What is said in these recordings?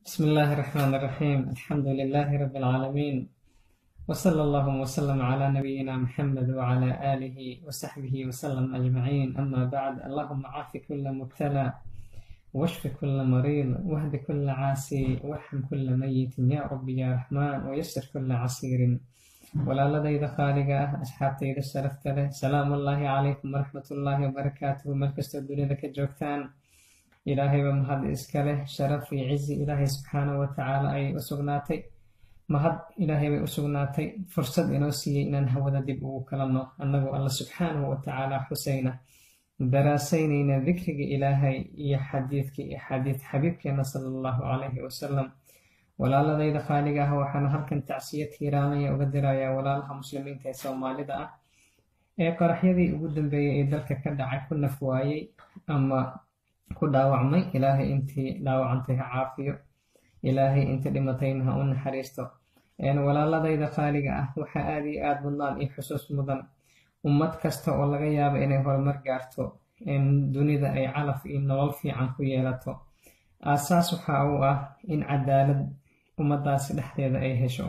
بسم الله الرحمن الرحيم. الحمد لله رب العالمين، وصلى الله وسلم على نبينا محمد وعلى آله وصحبه وسلم أجمعين. أما بعد، اللهم عاف كل مبتلى واشف كل مريض واهد كل عاسي وارحم كل ميت يا رب يا رحمن ويسر كل عسير. ولا لدي خالقة أصحابتي الشرفت له سلام الله عليكم ورحمة الله وبركاته. مركز الدنيا ذاك الجوكتان إلهي ومهد إسكاله شرف في عز إلهي سبحانه وتعالى أي أسغناتي مهد إلهي وأسغناتي فرصة إنوسي إن هودا دب وكلامنا أنه الله سبحانه وتعالى حسينه دراسين إن ذكرك إلهي يا حديثك يا حديث حبيبك صلى الله عليه وسلم. ولا لدي خالقها وحنا هلكن تعسية هيرانية وقدرايا ولا لها مسلمين تيسو مالدا قرح يدي أقدم بي إدلك كدعي كنا فوايي أما ku dhaawacmay. ilaahay intii dhaawacantay ha caafiyo, ilaahay intii dhimatayna ha u naxariisto. walaaladayda qaaliga ah, waxaa aad iyo aad mudnaan iyo xusuus mudan ummad kasta oo laga yaabo inay horumar gaarto, dunida ay calaf iyo nolol fiican ku yeelato. aasaas waxa uu ah in cadaalad ummadaasi dhexdeeda ay hesho.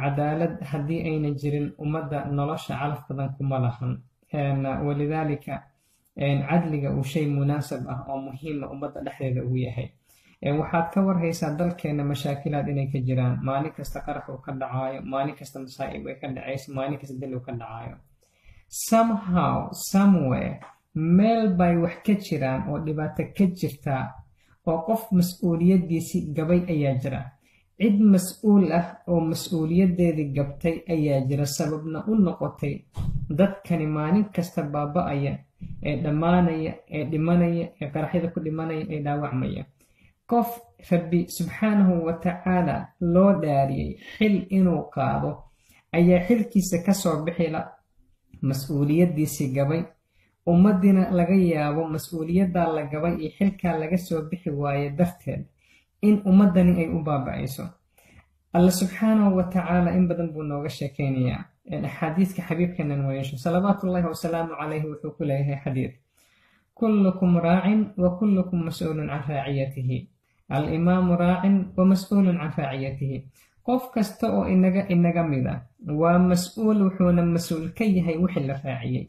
cadaalad haddii ayna jirin ummadda nolosha calaf badan kuma lahan. walidaalika cadliga uu shay munaasab ah oo muhiima ummadda dhexdeeda ugu yahay. waxaad ka warhaysaa dalkeena mashaakilaad inay ka jiraan. maalin kasta qarax uu ka dhacaayo, maalin kasta masaa'ib ay ka dhacayso, maalin kasta dil uu ka dhacaayo. somehow somewhere meel bay wax ka jiraan oo dhibaato ka jirtaa oo qof mas-uuliyaddiisii gabay ayaa jira. cid mas-uul ah oo mas-uuliyaddeedii gabtay ayaa jira, sababna u noqotay dadkani maalin kasta baaba'aya, ee dhammaanaya, ee dhimanaya, ee qaraxyada ku dhimanaya, ee dhaawacmaya. qof rabbi subxaanahu watacaala loo dhaariyey xil inuu qaado ayaa xilkiisa kasoo bixila, mas-uuliyaddiisii gabay. ummaddiina laga yaabo mas-uuliyaddaa la gabay iyo xilkaa laga soo bixi waaye darteed in ummaddani ay u baaba'ayso. alla subxaanahu watacaala in badan buu nooga sheekaynayaa. axaadiiska xabiibkeenan weeyasho salawaatullaahi wasalaamu calayhi wuxuu ku leeyahay xadiid: kullukum raacin wa kullukum mas-uulun can raaciyatihi. al-imaamu raacin wa mas-uulun can raaciyatihi. qof kasta oo inaga mid ah waa mas-uul, wuxuuna mas-uul ka yahay wixii la raaciyey.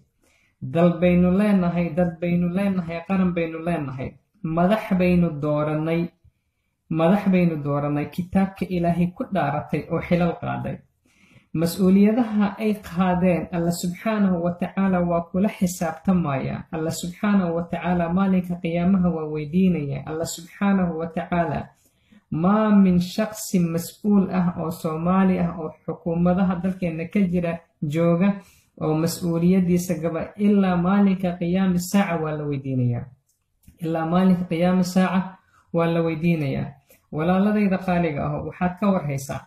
dal baynu leenahay, dad baynu leenahay, qaran baynu leenahay, madax baynu dooranay kitaabka ilaahay ku dhaaratay oo xilal qaaday. mas-uuliyadaha ay qaadeen alla subxaanahu watacaala waa kula xisaabtamaya. alla subxaanahu watacaala maalinka qiyaamaha waa weydiinaya. alla subxaanahu watacaala maa min shaqsi mas-uul ah oo soomaali ah oo xukuumadaha dalkeena ka jira jooga oo mas-uuliyaddiisa gaba ilaa maalinka qiyaami saaca waa la weydiinayaa. ilaa maalinka qiyaami saaca waa la weydiinayaa. walaaladayda qaaliga ah, waxaad ka warhaysaa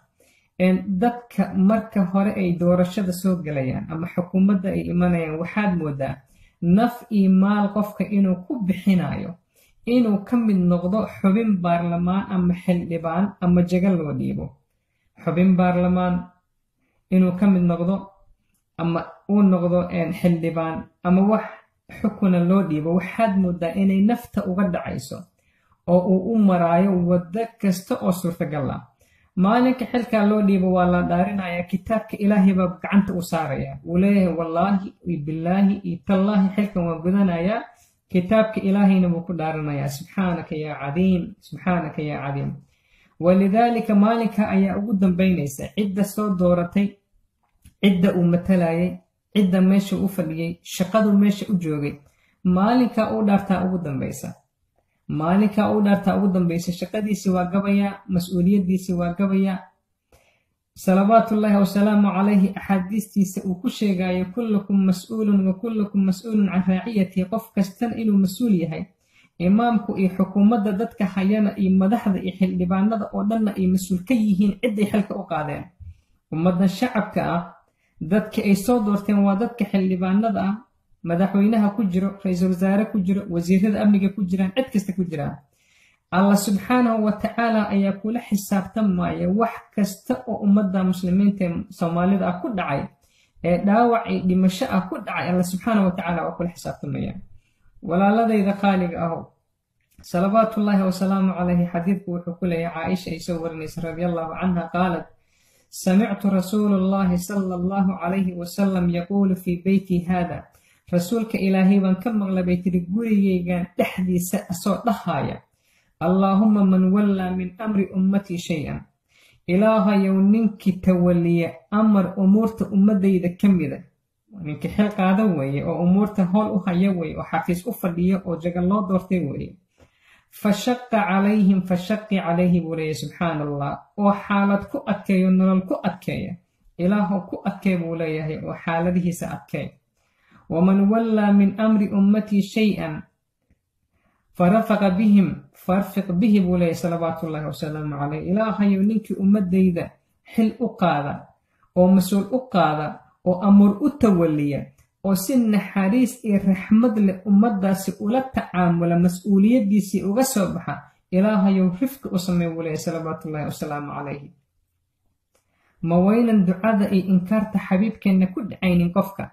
dadka marka hore ay doorashada soo gelayaan ama xukuumadda ay imanayaan, waxaad moodaa naf iyo maal qofka inuu ku bixinayo inuu ka mid noqdo xubin baarlamaan ama xildhibaan ama jaga loo dhiibo. xubin baarlamaan inuu ka mid noqdo ama uu noqdo xildhibaan ama wax xukuna loo dhiibo, waxaad moodaa inay nafta uga dhacayso oo uu u maraayo waddo kasta oo suurtagal ah. maalinka xilkaa loo dhiibo waa la dhaarinaya, kitaabka ilaahay baa gacanta u saaraya. uu leeyahay wallaahi iyo billaahi iyo tallaahi xilkan waa gudanayaa. kitaabka ilaahayna buu ku dhaaranayaa. subxaanaka yaa cadiim, subxaanaka yaa cadiim. walidaalika maalinka ayaa ugu dambaynaysa cidda soo dooratay, cidda uu matalayay, cidda meesha u fadhiyey, shaqadu meesha u joogay. maalinkaa u dhaartaa ugu dambaysa. maalinkaa u dhaartaa ugu dambaysa. shaqadiisii waa gabayaa, mas-uuliyaddiisii waa gabayaa. salawaatullaahi wasalaamu calayhi axaadiistiisa uu ku sheegayo kullukum mas-uulun wa kullukum mas-uulun can raaciyatihi. qof kastana inuu mas-uul yahay. imaamku iyo xukuumadda dadka hayana iyo madaxda iyo xildhibaanada oo dhanna ay mas-uul ka yihiin cidday xilka u qaadeen. ummaddan shacabka ah, dadka ay soo doorteen waa dadka xildhibaanada ah, madaxweynaha ku jiro, ra-iisul wasaare ku jiro, wasiirada amniga ku jiraan, cid kasta ku jiraan. alla subxaanahu watacaala ayaa kula xisaabtamaya wax kasta oo ummadda muslimiinta ee soomaalida ah ku dhacay, ee dhaawac iyo dhimasho ah ku dhacay. alla subxaanahu watacaala waa kula xisaabtamaya. walaaladayda qaaliga ah, صلوات الله وسلامه عليه حديث وحكول يا عائشة يسور رضي الله عنها قالت سمعت رسول الله صلى الله عليه وسلم يقول في بيتي هذا رسولك إلهي وانكمغ لبيت رقولي يغان تحدي سأسوء ضحايا اللهم من ولى من أمر أمتي شيئا إله يوننك تولي أمر أمورت أمدي إذا كمذا وننك حلق هذا وي أو أمورت هول أخيوي وحافظ أفضي أو جغل الله دورتي وي فشق عليهم فشق عليه بولي سبحان الله وحالة كو أكي ونرال كو أكي إله كو أكي بوليه وحالته سأكي ومن ولى من أمر أمتي شيئا فرفق بهم فارفق به بولي صلوات الله وسلام عليه إله يونيك أمدي ذا حل أقاذا ومسؤول أقاذا وأمر أتوليا وسن حريس الرحمة لأمدا سؤولة تعامل مسؤولية دي سيئوغا صبحا إله يوففك أسمي بولي صلوات الله وسلام عليه موينا دعاء إنكارت حبيبك إن كل عين قفك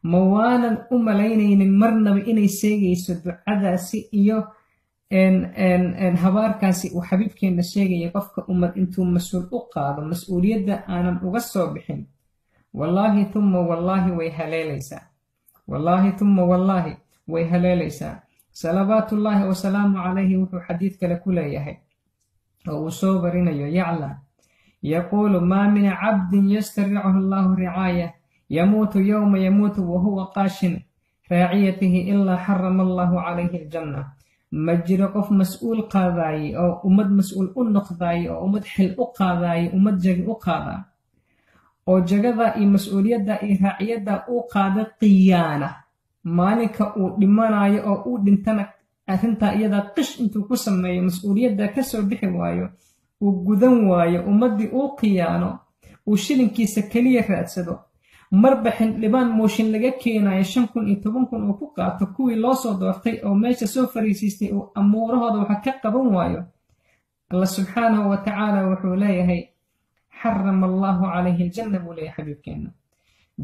مواناً أملينين مرنا بإني سيغيسو دعاء سيئيو إن هباركاسي وحبيبك إن الشيغي يقفك أمد إنتو مسؤول أقاذ مسؤولية دا أنا أغسو بحين والله ثم والله ويهليليسا والله ثم والله ويهليليسا صلوات الله وسلام عليه وفي حديثك لكل يهي وصوبرين يعلى يقول ما من عبد يسترعه الله رعاية يموت يوم يموت وهو قاش راعيته إلا حرم الله عليه الجنة مجرى قف مسؤول قاضاي أو أمد مسؤول النقضاي أو أمد حل أقاضاي أمد جغ أقاضا أو جغذا إي مسؤولية إي راعية أقاضا قيانة مالك أو لمانا أو دنتنا أثنتا إيدا قش انتو كسمي مسؤولية كسر بحوايو وقذن وايو أمد قيانة وشلن كيسا كلية رأتسدو marbaxin libaan mooshin laga keenayo 5,000 iyo 10,000 oo ku qaato kuwii loo soo doortay oo meesha soo fariisistay oo amuurahooda waxa ka qaban waayo Allah subhanahu wa ta'ala wuxuu leeyahay harrama Allahu alayhi aljanna buu leeyahay xabiibkeena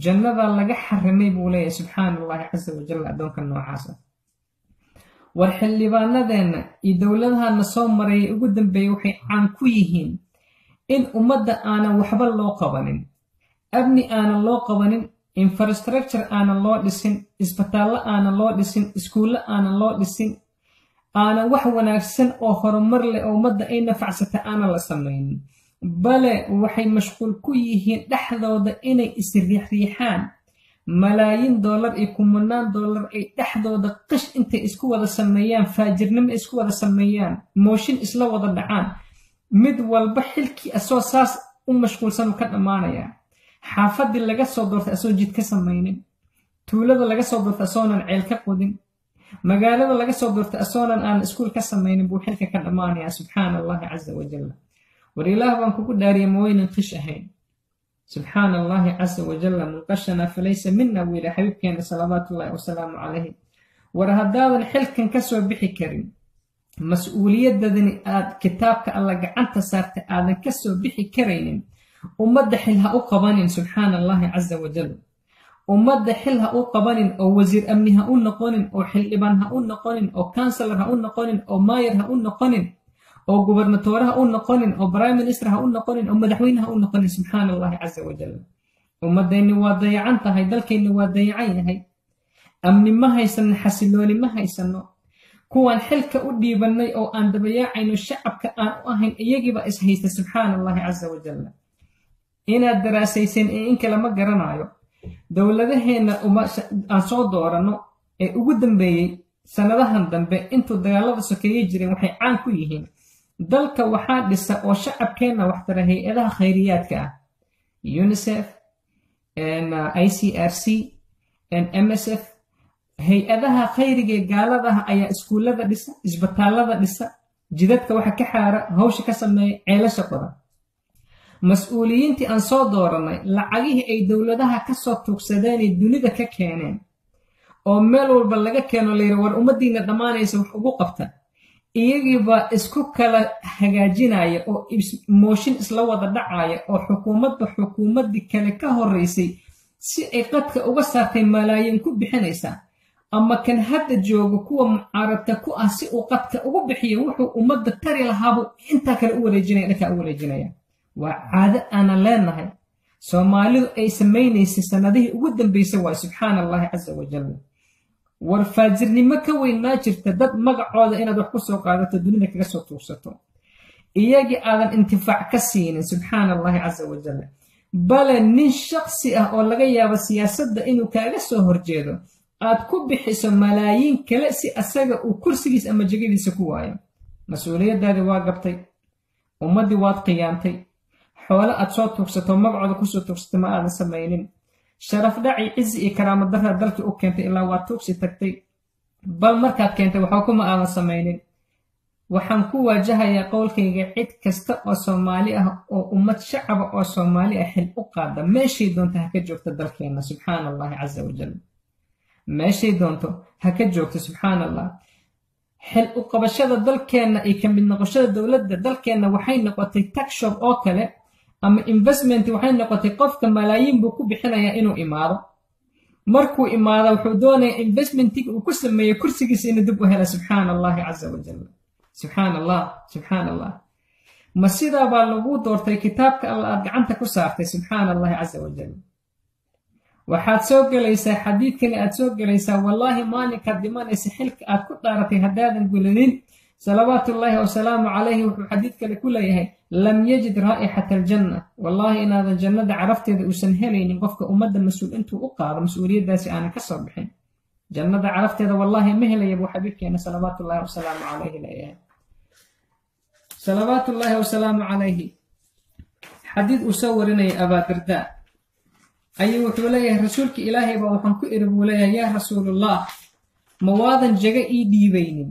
jannada laga xarimay buu leeyahay subhanallahi azza wa jalla adoonka noocaas war xillibaanadeena iyo dawladaha soo maray ugu dambeeyay waxay caan ku yihiin in ummadda aanan waxba loo qabanin أبني أنا لو قوانين infrastructure أنا لو دسين إسبتال أنا لو دسين إسكول أنا لو دسين أنا وحنا سن آخر مرة أو مدة أي نفعسة أنا لسمين بل وحي مشغول كيه لحظة وده إني استريح ريحان ملايين دولار يكون منان دولار أي لحظة وده قش أنت إسكو وده سميان فاجر نم إسكو وده سميان موشين إسلا وده دعان مد والبحل كي أساس مشغول سنو كان أمانة يعني حافظ اللي قصوا دورت أسوجد كسمينين تولد اللي قصوا دورت أسونا عيل كقودين مقالد اللي قصوا دورت أسونا أن اسكول كسمينين بوحلك كان أمانيا سبحان الله عز وجل وريله وانكو داري موين انقشهين سبحان الله عز وجل منقشنا فليس منا وإلى حبيب كان صلوات الله وسلام عليه ورهداو الحل كان كسوا بحي كريم مسؤولية دذني كتابك الله قعنت صارت آذن كسوا بحي كريم ومد حلها أو قبان سبحان الله عز وجل ومد حلها أو قبان أو وزير أمنها أو نقون أو حلبانها أو نقون أو كانسلرها أو نقون أو مايرها أو نقون أو غوبرناتورها أو نقون أو برايم مينسترها أو نقون أو مدحوينها أو نقون سبحان الله عز وجل ومد إني وضيعنتها هاي دلك إني وضيعين هاي أمني ما هيسن حسلوني ما هيسن كوان حلك أودي بني أو أن دبياعين الشعب كأن أهين يجب إسهيست سبحان الله عز وجل inaad daraasaysan in kala ma garanayo dawladaheena aan soo doorano ee ugu dambeeyay sanadahan dambe intuu dagaalada sokeeyay jireen waxay caan ku yihiin dalka waxaa dhisa oo shacabkeena wax tara hay'adaha khayriyaadka ah UNICEF ICRC MSF hay'adaha khayriga gaaladaha ayaa iskuulada dhisa isbitaalada dhisa jidadka waxa ka xaara hawsha ka sameeya ceelasha qodan مسؤولينتي أن صدورنا لعجيه أي دولتها كسر تقصدان الدنيا ككيانين أو ملوا البلغة كانوا ليرور أمدينا دمانة يسوي حقوق أبتا يجب إسكوك كلا حاجيناية أو موشين إسلوى الدعاية أو حكومة دي كلا كهو الرئيسي سيقتك أوسط ملايين كوب بحنيسا ama kan hadda joogo kuwa mucaaradka ku ah si uu qadka ugu bixiyo wuxuu ummadda tari lahaabu intaa kale u wareejinaya dhankaa u wareejinaya waa caado aanan leenahay soomaalidu ay samaynaysay sanadihii ugu dambaysay waay subxaana allahi casa wajal war faajirnimo ka weyn maa jirta dad magacooda inaad wax ku soo qaadato dunida kaga soo tuursato iyagii aadan intifaac ka siinin subxaana allahi casa wajal bale nin shaksi ah oo laga yaabo siyaasadda inuu kaaga soo horjeedo aad ku bixiso malaayiin kale si asaga uu kursigiis ama jegadiisa ku waayo mas-uuliyaddaadii waa gabtay ummaddii waad qiyaantay xoolo aad soo tuugsato magacooda kusoo tuugsatay ma aadan samaynin sharaf dhaci cizi iyo karaamo darra dalkii u keentay ilaa waa tuugsi tagtay bal markaad keentay waxba kuma aadan samaynin waxaan ku waajahayaa qowlkayga cid kasta oo soomaali ah oo ummad shacaba oo soomaali ah xil u qaada meeshay doonto ha ka joogto dalkeenna subxaana allahi casa wajal meeshay doonto ha ka joogto subxaana allah xil u qabashada dalkeenna iyo ka mid noqoshada dowladda dalkeenna waxay noqotay taxshop oo kale ama investment waxay noqotay qofka malaayiin buu ku bixinayaa inuu imaado markuu imaado wuxuu doonayaa investmentiga uu ku sameeyo kursigiisa inuu dib u hela subxaana allahi casa wajal subxaana allah subxaana allah ma sidaa baa lagu doortay kitaabka alla aad gacanta ku saartay subxaana allahi casa wajal waxaad soo gelaysaa xadiidkani aad soo gelaysaa wallaahi maalinkaad dhimanaysa xilka aad ku dhaaratay haddaadan gulanin salawaatullaahi wasalaamu calayhi wuxuu xadiid kale ku leeyahay lam yajid raa'ixata aljanna wallaahi inaadan jannada carafteeda uusan helaynin qofka ummadda mas-uul intuu u qaado mas-uuliyaddaasi aanan ka soo bixin jannada carafteeda wallaahi ma helaya buu xabiibkeena salawaatullaahi wasalaamu calayhi leeyahay salawaatullaahi wasalaamu calayhi xadiid uu soo warinaya abaadardaa ayuu wuxuu leeyahay rasuulka ilaahay baa waxaan ku iri buu leeyahay yaa rasuulullah ma waadan jaga ii dhiibaynin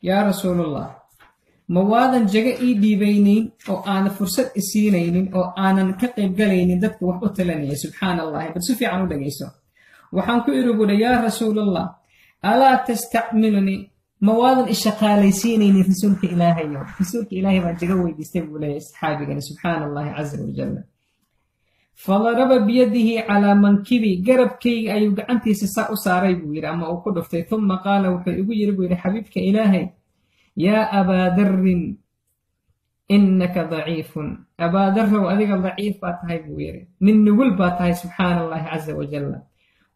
yaa rasuulullah ma waadan jaga ii dhiibaynin oo aanan fursad isiinaynin oo aanan ka qaybgalaynin dadka wax u talanaya subxaana allahi bal si fiican u dhegayso waxaan ku iri buuhi yaa rasuulallah alaa tastacmiluni ma waadan ishaqaalaysiinaynin rasuulka ilaahayo rasuulka ilaahay baa jaga weydiistay buu leeyahay saxaabigani subxaana allahi casa wajal fadaraba biyadihi calaa mankibi garabkayga ayuu gacantiisa saa u saaray buu yidhi ama uu ku dhuftay uma qaala wuxuu igu yidhi buu yidhi xabiibka ilaahay yaa abaa darrin innaka daciifun abaa darrow adiga daciif baa tahay buu yidhi nin nugul baa tahay subxaana allahi casa wajal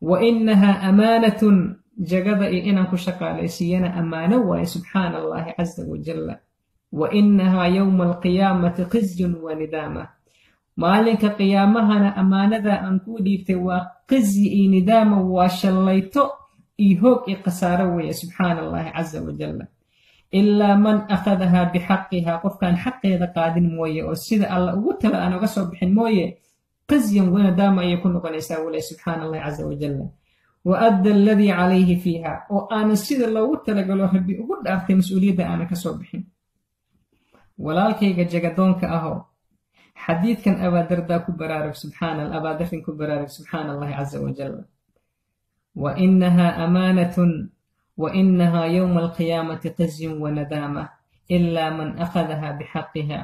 wa innahaa amaanatun jagada iyo inaan ku shaqaalaysiiyana ammaano waaye subxaana allahi casa wajal wa innahaa yowma alqiyaamati khizyun wa nidaama maalinka qiyaamahana ammaanada aan kuu dhiibtay waa qizyi iyo nidaama waa shallayto iyo hoog iyo khasaaro weeye subxaana allahi casa wajal ilaa man akhadahaa bixaqihaa qofkaan xaqeeda qaadin mooye oo sida alla ugu tala aan uga soo bixin mooye qizyan wanadaama ayay ku noqonaysaa wule subxaana allahi casa wajal wa adda aladii calayhi fiiha oo aanan sida loogu talagalo rabbi ugu dhaaftay mas-uuliyadda aanan ka soo bixin walaalkayga jagadoonka ahoo xadiidkan abaadardaa ku baraarug abaadarrin ku baraarug subxaana allahi casa wajal wa innahaa amaanatun wa innahaa yowma alqiyaamati qizyun wa nadaama ilaa man akhadahaa bixaqiha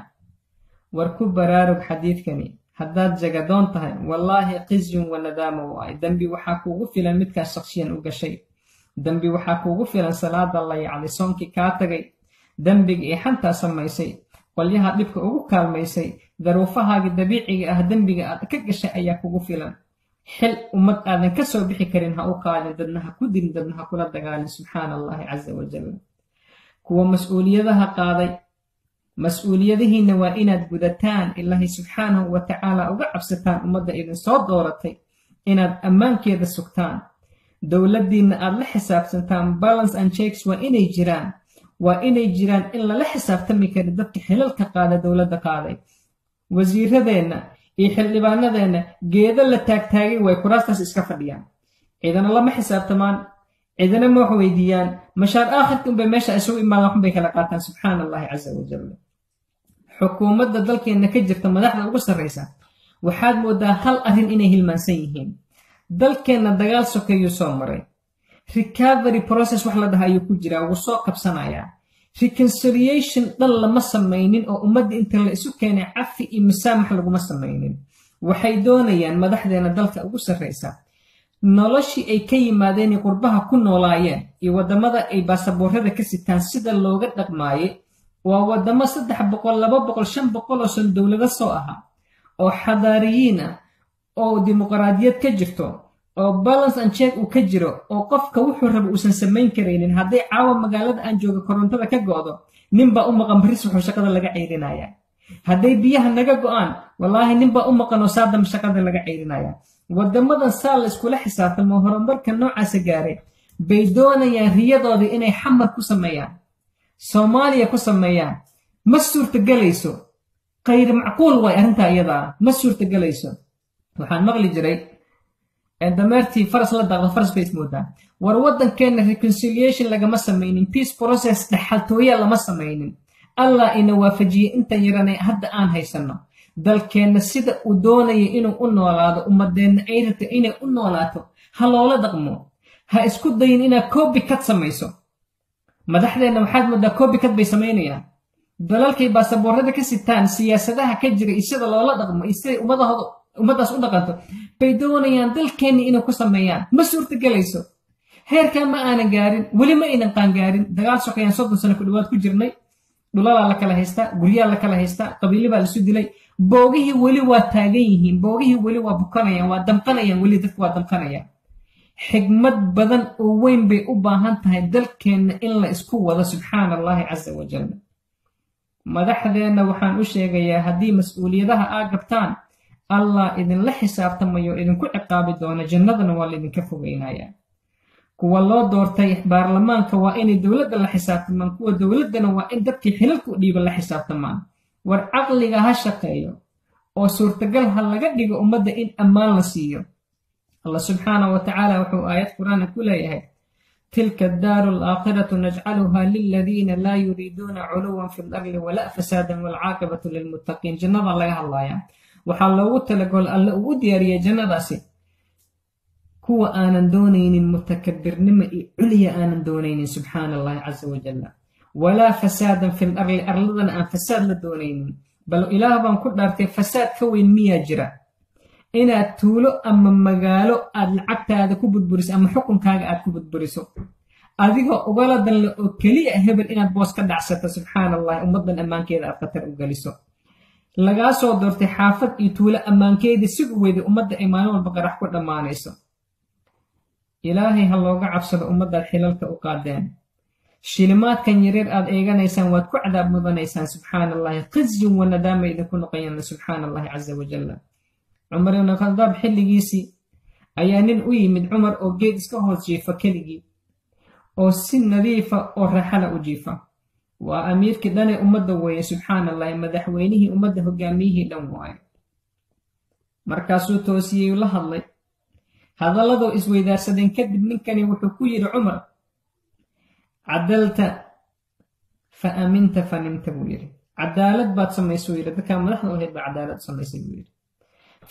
war ku baraarug xadiidkani haddaad jagadoon tahay wallaahi qizyun wa nadaama waaye dembi waxaa kuugu filan midkaas shakshiyan u gashay dembi waxaa kuugu filan salaada la yacday soonkii kaa tagay dembiga iyo xantaa samaysay qolyaha dhibka ugu kaalmaysay daruufahaagii dabiiciga ah dembiga aad ka gashay ayaa kugu filan xil ummad aadan ka soo bixi karin ha u qaadin dadna ha ku dilin dadna ha kula dagaalin subxaana allahi casa wajal kuwa mas-uuliyadaha qaaday mas-uuliyadihiinna waa inaad gudataan ilaahay subxaanahu wa tacaala uga cabsataan ummadda idin soo dooratay inaad ammaankeeda sugtaan dowladdiinna aad la xisaabsantaan balance and checks waa inay jiraan in lala xisaabtami kari dadka xilalka qaada dowladda qaaday wasiiradeenna iyo xildhibaanadeenna geedo la taagtaagay way kuraastaas iska fadhiyaan cidana lama xisaabtamaan cidana ma wax weydiiyaan mashaar aakhirka unbay meesha isugu imaadaan waxbay kala qaataan subxaana allahi casa wajal xukuumadda dalkeenna ka jirta madaxda ugu sarraysa waxaad moodaa hal arrin inay hilmaansan yihiin dalkeenna dagaal sokeeyuu soo maray recovery process wax la dhaha ayuu ku jiraa wuu soo qabsanayaa reconciliation dhan lama samaynin oo ummadda inta la isu keenay cafi iyo musaamax laguma samaynin waxay doonayaan madaxdeena dalka ugu sarraysa noloshii ay ka yimaadeen qurbaha ku noolaayeen iyo wadamada ay baasaboorada ka sitaan sida looga dhaqmaayay waa wadamo 300 200 500 oo san dowlado soo aha oo xadaariyiin ah oo dimuqraadiyad ka jirto oo balance and check uu ka jiro oo qofka wuxuu rabo uusan samayn kareynin haddii caawa magaalada aan joogo korontada ka go'do ninba u maqan baris wuxuu shaqada laga ceyrinayaa hadday biyaha naga go'aan wallaahi ninba u maqan oo saadam shaqada laga ceyrinayaa wadamadan saa la iskula xisaabtamo horumarka noocaasa gaaray bay doonayaan riyadoodii inay xamar ku sameeyaan soomaaliya ku sameeyaan ma suurtagelayso qayr macquul way arrintaa iyadaa ma suurtagelayso waxaan maqli jiray dameertii faras la daaqdo faras bay ismoodaa war waddankeena reconciliation lagama samaynin peace process dhaxaltooya lama samaynin allah ina waafajiyey intan yaranay hadda aan haysanno dalkeenna sida uu doonaya inuu u noolaado ummadeenna ay rabto inay u noolaato ha loola dhaqmo ha isku dayin inaad copycat samayso madaxdeenna waxaad moodaa copycat bay samaynayaan dalalkay baasaboorada ka sitaan siyaasadaha ka jira iyo sida loola dhaqmo iyo siday ummaddaas u dhaqanto bay doonayaan dalkeenna inay ku sameeyaan ma suurtagelayso heerkaa ma aanan gaarin weli ma aynan qaangaarin dagaal soqayaan 30 sano ku dhawaad ku jirnay dhulalaa la kala haystaa guryaa la kala haystaa qabiili baa lasu dilay boogihii weli waa taagan yihiin boogihii weli waa bukanayaan waa damqanayaan weli dadku waa damqanayaan xigmad badan oo weyn bay u baahan tahay dalkeenna in la isku wado subxaana allahi casa wajalla madaxdeenna waxaan u sheegayaa haddii mas-uuliyadaha aa gabtaan allah idinla xisaabtamayo idinku ciqaabi doona jannadana waa laydinka fogeynayaa kuwa loo doortay baarlamaanka waa inay dowladda la xisaabtamaan kuwa dowladdana waa in dadkii xilalku dhiiba la xisaabtamaan war caqliga ha shaqeeyo oo suurtagal ha laga dhigo ummadda in ammaan la siiyo allah subxaanahu wa tacaala wuxuu aayad qur-aanka ku leeyahay tilka addaaru alaakhiratu najcaluha liladiina laa yuriiduuna culuwan fi lardi walaa fasaadan waalcaaqibatu lilmuttaqiin jannada laga hadlayaa waxaa loogu talagol alle uu u diyaariyay jannadaasi kuwa aanan doonaynin mutakabirnimo iyo culya aanan doonaynin subxaana allahi casa wajalla walaa fasaadan fi lardi arladana aan fasaad la doonaynin bal ilaah baan ku dhaartay fasaad ka weyn miyaa jira inaad tuulo ama magaalo aad lacagtaada ku burburiso ama xukunkaaga aad ku burburiso adigoo ugala danle oo keliya hebel inaad boos ka dhacsato subxaana allahi ummaddan ammaankeeda aad khatar u geliso lagaa soo doortay xaafad iyo tuulo ammaankeedii sigu weyday ummadda ay maalin walba qarax ku dhammaanayso ilaahay ha looga cabsado ummaddaad xilalka u qaadeen shilimaadkan yareer aad eeganaysaan waad ku cadaab mudanaysaan subxaana allahi khizyun wa nadaama idinku noqoyana subxaana allahi casa wajalla cumar ibn khadaab xilligiisii ayaa nin u yimid cumar oo geed iska hoos jiifa keligii oo si nadiifa oo raaxala u jiifa waa amiirkii dhanee ummadda weeye subxaana allahi madaxweynihii ummadda hogaamiyihii dhan waaye markaasuu toosiyey la hadlay hadalladoo isweydaarsadeen kadib ninkani wuxuu ku yidhi cumar cadalta fa aminta fa nimta buu yidhi cadaalad baad samaysuu yidhi dadkaa madaxda ahayd baa cadaalad samaysay buu yidhi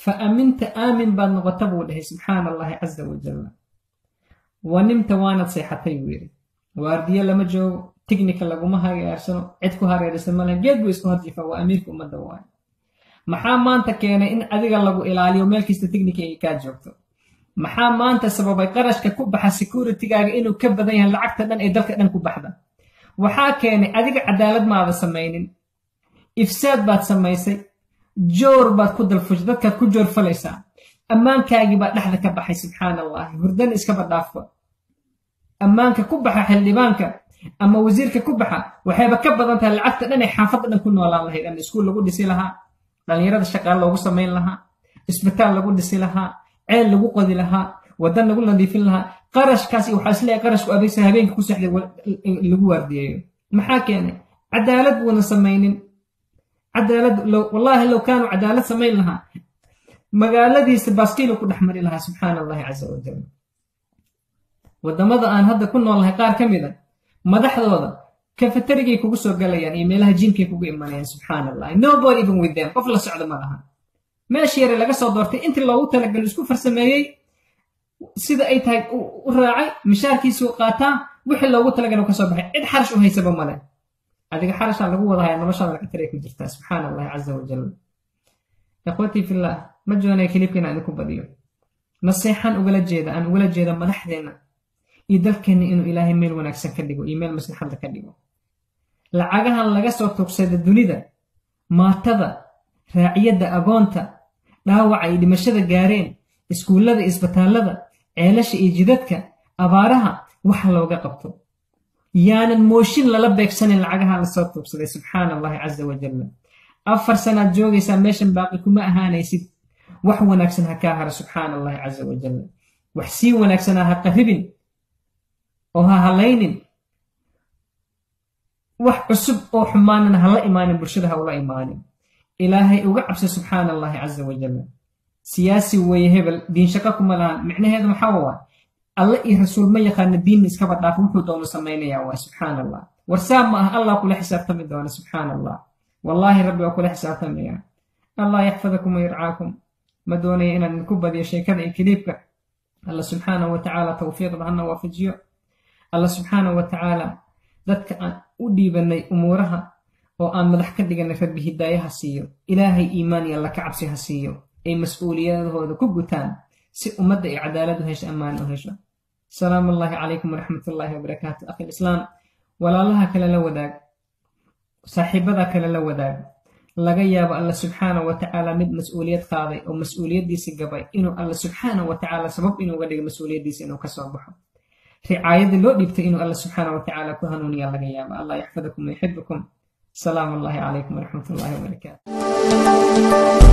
fa aminta aamin baad noqota buu dhahay subxaana allahi casa wajalla wa nimta waanad seexatay buu yidhi waardiye lama joogo tignika laguma hagaarsano cid ku hareerisa male geed buu iska horjiifaa waa amiirka ummadda waaye maxaa maanta keenay in adiga lagu ilaaliyo meel kasta tignika ay kaa joogto maxaa maanta sababay qarashka ku baxa securitigaaga inuu ka badan yahay lacagta dhan ee dalka dhan ku baxda waxaa keenay adiga cadaalad maada samaynin ifsaad baad samaysay joor baad ku dalfush dadkaad ku joor falaysaa ammaankaagii baa dhexda ka baxay subxaana allahi hurdana iskaba dhaafba ammaanka ku baxa xildhibaanka ama wasiirka ku baxa waxayba ka badan tahay lacagta dhan ee xaafadda dhan ku noolaan lahayd ama iskuul lagu dhisi lahaa dhallinyarada shaqaale loogu samayn lahaa isbitaal lagu dhisi lahaa ceel lagu qodi lahaa waddan lagu nadiifin lahaa qarashkaas iyo waxaa isleeyahay qarashku adeegsa habeenka ku sexday lagu waardiyeeyo maxaa keenay cadaalad buuna samaynin cadaalad wallaahi low kaanuu cadaalad samayn lahaa magaaladiisa baaskiilu ku dhex mari lahaa subxaana allahi casa wajal waddamada aan hadda ku noolnahay qaar ka mid a madaxdooda kafatarigay kugu soo galayaan iyo meelaha jiimkay kugu imanayaan subxaana allahi nobody even with them qof la socda ma laha meesha yare laga soo doortay intii loogu talagalo isku farsameeyey sida ay tahay u raacay mishaarkiisuu qaataa wixii loogu talagalo ka soo baxay cid xarash u haysaba male adiga xarashaa lagu wadahayaa noloshaada laqataray ku jirtaa subxaana allahi casa wajal ikhwatii fillah ma joonay kilibkiina idinku badiyo naseexan ugala jeeda aan ugala jeeda madaxdeena iyo dalkeena inuu ilaahay meel wanaagsan ka dhigo iyo meel maslaxada ka dhigo lacagahan laga soo tuugsada dunida maatada raaciyada agoonta dhaawaca ay dhimashada gaareen iskuulada isbitaalada ceelasha iyo jidadka abaaraha wax looga qabto yaanan mooshin lala beegsanin lacagaha la soo tuugsaday subxaanallahi caza wajalla 4 sanaad joogaysaa meeshan baaqi kuma ahaanaysid wax wanaagsan ha kaa hara subxaanallahi caza wajalla wax sii wanaagsanaa ha qarribin oo ha halaynin wax cusub oo xumaanana ha la imaanin bulshada ha ula imaanin ilaahay uga cabsa subxaanallahi caza wajalla siyaasi weeye hebel diin shaqo kuma lahan micnaheedu maxaa waa alla iyo rasuul ma yaqaana diinna iskaba dhaaf wuxuu doono samaynayaa waa subxaanallah warsaab ma ah allah kula xisaabtami doona subxaanallah wallaahi rabbi waa kula xisaabtamayaa allah yaxfadakum wayarcaakum ma doonaya inaan idinku badiyo sheekada iyo kiliibka alla subxaanahu watacaala tawfiiqda hana waafajiyo alla subxaanahu watacaala dadka aan u dhiibanay umuuraha oo aan madax ka dhiganay rabbi hidaayaha siiyo ilaahay iimaan iyo alla ka cabsi ha siiyo ay mas-uuliyadahooda ku gutaan si ummadda ay cadaalad u hesho ammaan u hesho salaamu allaahi calaykum waraxmatullaahi wabarakaatu akhi lislaam walaalaha kale la wadaag saaxiibada kale la wadaag laga yaabo alla subxaanahu watacaala mid mas-uuliyad qaaday oo mas-uuliyaddiisi gabay inuu alla subxaanahu watacaala sabab inuuga dhigo mas-uuliyaddiisa inuu ka soo baxo ricaayadii loo dhiibtay inuu alla subxaanahu watacaala ku hanuuniya laga yaabo allah yaxfadakum wayuxibukum salaamu allaahi calaykum waraxmatullaahi wabarakaatu